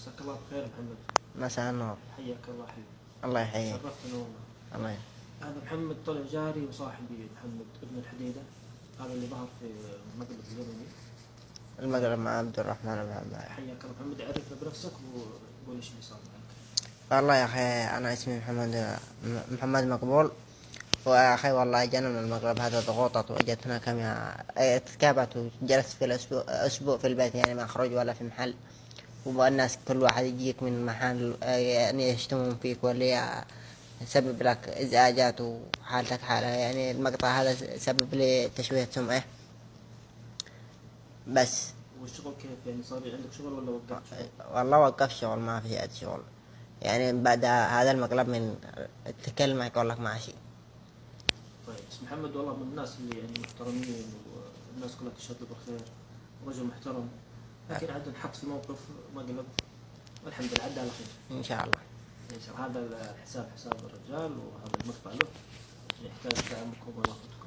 مساك الله بخير محمد. مساء النور. حياك الله حبيبي. الله يحييك. شرفتنا والله. الله يحييك. هذا محمد طلع جاري وصاحبي محمد ابن الحديدة، هذا اللي ظهر في مقلب الزمني. المقلب مع عبد الرحمن بن عبد. حياك الله محمد، عرفنا بنفسك وقول ايش اللي صار معك. والله يا أخي أنا اسمي محمد مقبول، ويا أخي والله جانا من المغرب هذا ضغوطات، وجدتنا كم تتكابت، وجلست في أسبوع في البيت، يعني ما أخرج ولا في محل، والناس كل واحد يجيك من محل يعني يشتمون فيك، واللي يسبب لك إزعاجات وحالتك حالة، يعني المقطع هذا سبب لي تشويه سمعة بس. والشغل كيف يعني، صار عندك شغل ولا وقفت شغل؟ والله وقف شغل، ما في أي شغل، يعني بعد هذا المقلب من التكلم يقول لك ماشي. طيب بس محمد والله من الناس اللي يعني محترمين، والناس كلها تشهد له بالخير، رجل محترم، لكن عاد نحط في موقف مقلب، والحمد لله عدى على خير إن شاء الله. إن شاء الله. هذا الحساب حساب الرجال، وهذا المقطع له يحتاج دعمكم ورغبتكم.